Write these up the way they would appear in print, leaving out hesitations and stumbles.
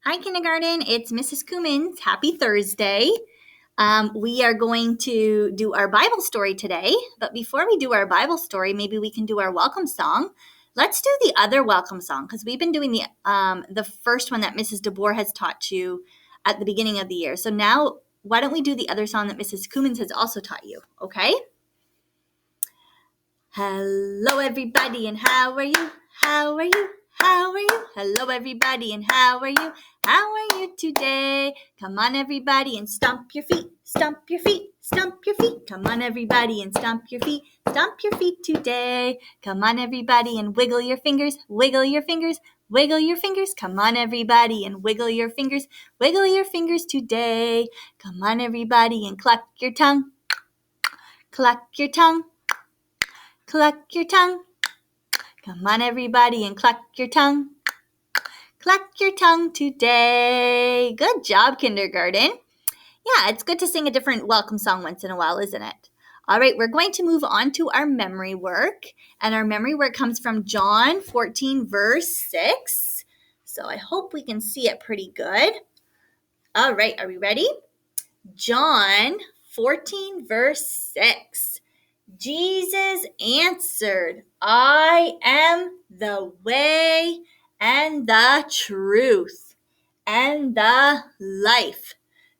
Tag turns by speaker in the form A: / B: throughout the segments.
A: Hi, kindergarten. It's Mrs. Cummins. Happy Thursday. We are going to do our Bible story today. But before we do our Bible story, maybe we can do our welcome song. Let's do the other welcome song because we've been doing the first one that Mrs. DeBoer has taught you at the beginning of the year. So now, why don't we do the other song that Mrs. Cummins has also taught you, okay? Hello, everybody, and how are you? How are you? How are you? Hello, everybody, and how are you? How are you today? Come on, everybody, and stomp your feet. Stomp your feet. Stomp your feet. Come on, everybody, and stomp your feet. Stomp your feet today. Come on, everybody, and wiggle your fingers. Wiggle your fingers. Wiggle your fingers. Come on, everybody, and wiggle your fingers. Wiggle your fingers today. Come on, everybody, and cluck your tongue. Cluck your tongue. Cluck your tongue. Come on, everybody, and cluck your tongue. Cluck your tongue today. Good job, kindergarten. Yeah, it's good to sing a different welcome song once in a while, isn't it? All right, we're going to move on to our memory work. And our memory work comes from John 14, verse 6. So I hope we can see it pretty good. All right, are we ready? John 14, verse 6. Jesus answered, I am the way and the truth and the life.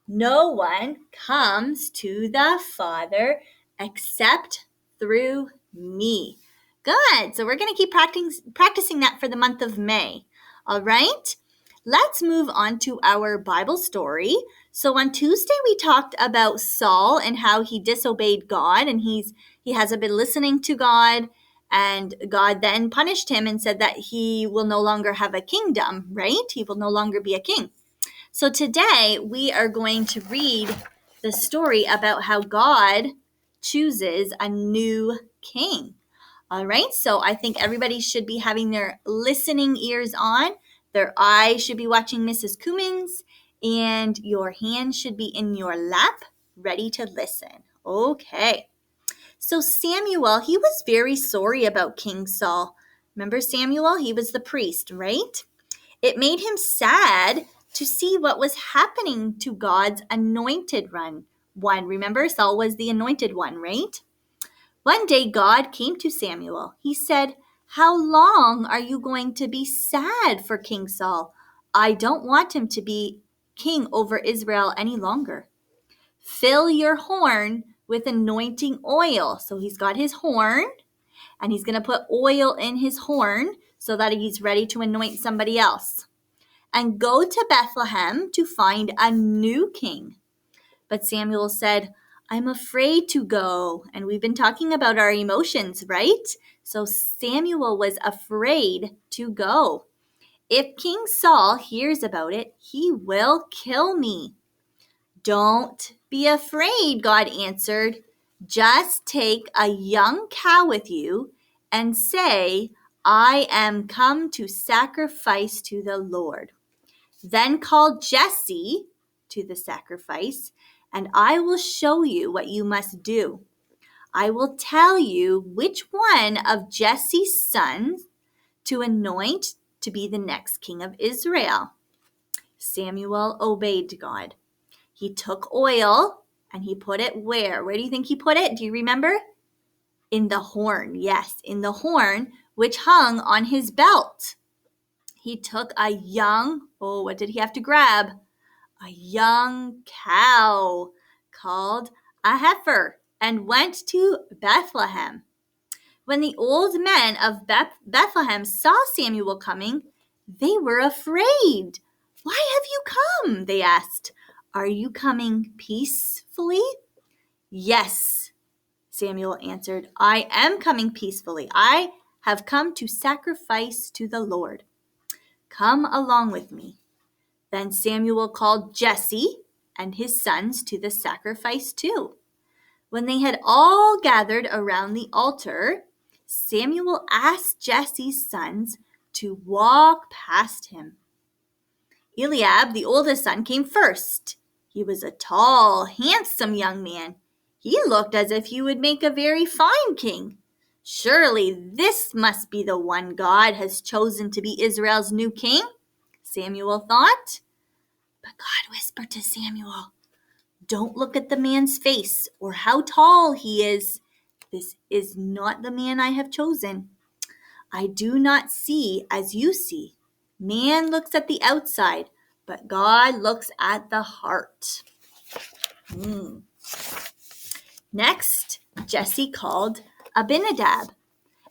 A: No one comes to the Father except through me. Good. So we're going to keep practicing that for the month of May. All right. Let's move on to our Bible story. So on Tuesday, we talked about Saul and how he disobeyed God and he hasn't been listening to God. And God then punished him and said that he will no longer have a kingdom, right? He will no longer be a king. So today we are going to read the story about how God chooses a new king. All right, so I think everybody should be having their listening ears on. Their eyes should be watching Mrs. Cummins, and your hand should be in your lap, ready to listen. Okay. So Samuel, he was very sorry about King Saul. Remember Samuel? He was the priest, right? It made him sad to see what was happening to God's anointed one. Remember, Saul was the anointed one, right? One day, God came to Samuel. He said, how long are you going to be sad for King Saul? I don't want him to be king over Israel any longer. Fill your horn with anointing oil. So he's got his horn, and he's going to put oil in his horn so that he's ready to anoint somebody else. And go to Bethlehem to find a new king. But Samuel said, I'm afraid to go. And we've been talking about our emotions, right? So Samuel was afraid to go. If King Saul hears about it, he will kill me. Don't be afraid, God answered. Just take a young cow with you and say, I am come to sacrifice to the Lord. Then call Jesse to the sacrifice, and I will show you what you must do. I will tell you which one of Jesse's sons to anoint to be the next king of Israel. Samuel obeyed God. He took oil and he put it where? Where do you think he put it? Do you remember? In the horn. Yes, in the horn, which hung on his belt. He took a young, what did he have to grab? A young cow called a heifer and went to Bethlehem. When the old men of Bethlehem saw Samuel coming, they were afraid. Why have you come? They asked. Are you coming peacefully? Yes, Samuel answered. I am coming peacefully. I have come to sacrifice to the Lord. Come along with me. Then Samuel called Jesse and his sons to the sacrifice too. When they had all gathered around the altar, Samuel asked Jesse's sons to walk past him. Eliab, the oldest son, came first. He was a tall, handsome young man. He looked as if he would make a very fine king. Surely this must be the one God has chosen to be Israel's new king, Samuel thought. But God whispered to Samuel, "Don't look at the man's face or how tall he is. This is not the man I have chosen. I do not see as you see. Man looks at the outside, but God looks at the heart." Next, Jesse called Abinadab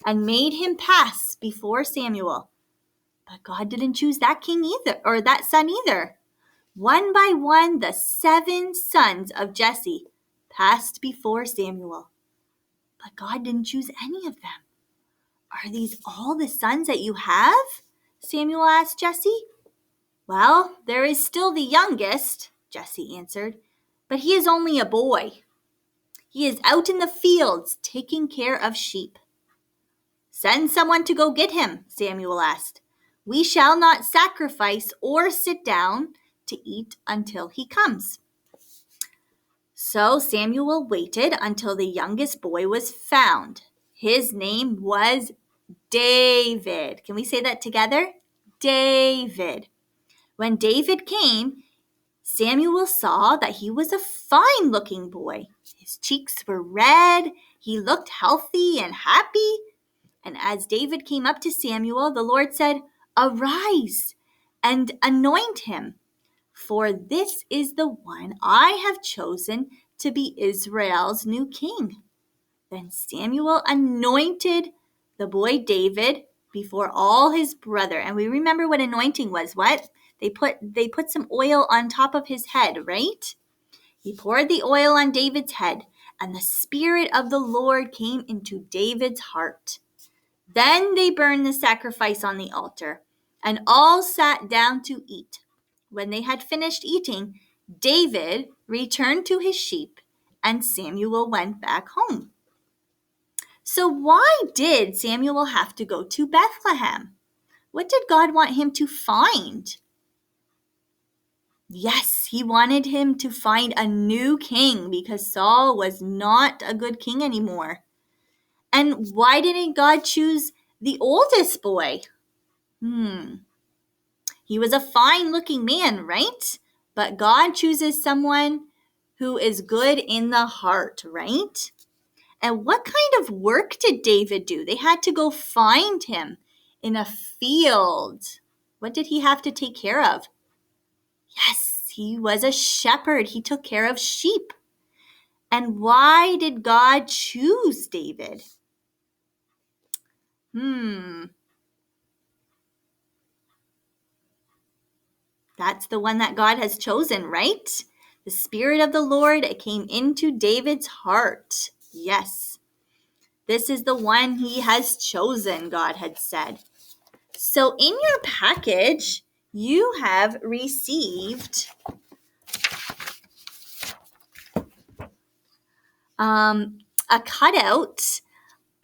A: and made him pass before Samuel. But God didn't choose that king either, or that son either. One by one, the 7 sons of Jesse passed before Samuel. But God didn't choose any of them. "Are these all the sons that you have?" Samuel asked Jesse. "Well, there is still the youngest," Jesse answered, "but he is only a boy. He is out in the fields taking care of sheep." "Send someone to go get him," Samuel asked. "We shall not sacrifice or sit down to eat until he comes." So Samuel waited until the youngest boy was found. His name was David. Can we say that together? David. When David came, Samuel saw that he was a fine-looking boy. His cheeks were red. He looked healthy and happy. And as David came up to Samuel, the Lord said, "Arise and anoint him, for this is the one I have chosen to be Israel's new king." Then Samuel anointed the boy David before all his brother. And we remember what anointing was. What? They put some oil on top of his head, right? He poured the oil on David's head, and the Spirit of the Lord came into David's heart. Then they burned the sacrifice on the altar, and all sat down to eat. When they had finished eating, David returned to his sheep, and Samuel went back home. So why did Samuel have to go to Bethlehem? What did God want him to find? Yes, he wanted him to find a new king because Saul was not a good king anymore. And why didn't God choose the oldest boy? He was a fine-looking man, right? But God chooses someone who is good in the heart, right? And what kind of work did David do? They had to go find him in a field. What did he have to take care of? Yes, he was a shepherd. He took care of sheep. And why did God choose David? That's the one that God has chosen, right? The Spirit of the Lord came into David's heart. Yes, this is the one he has chosen, God had said. So in your package, you have received a cutout,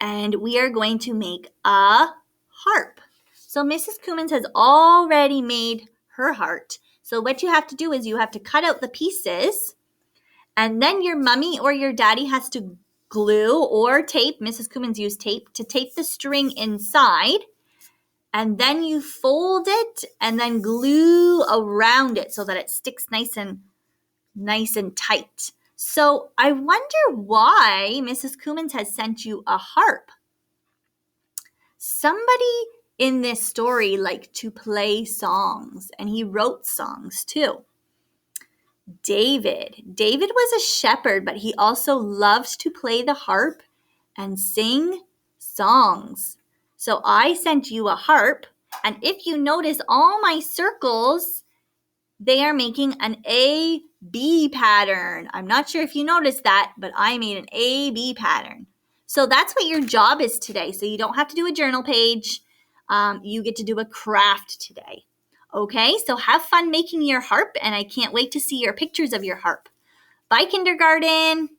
A: and we are going to make a harp. So Mrs. Cummins has already made her heart. So what you have to do is you have to cut out the pieces, and then your mommy or your daddy has to glue or tape. Mrs. Cummins used tape to tape the string inside. And then you fold it and then glue around it so that it sticks nice and tight. So I wonder why Mrs. Cummins has sent you a harp. Somebody in this story liked to play songs, and he wrote songs too. David was a shepherd, but he also loved to play the harp and sing songs. So I sent you a harp, and if you notice all my circles, they are making an A-B pattern. I'm not sure if you noticed that, but I made an A-B pattern. So that's what your job is today. So you don't have to do a journal page. You get to do a craft today. Okay, so have fun making your harp, and I can't wait to see your pictures of your harp. Bye, kindergarten.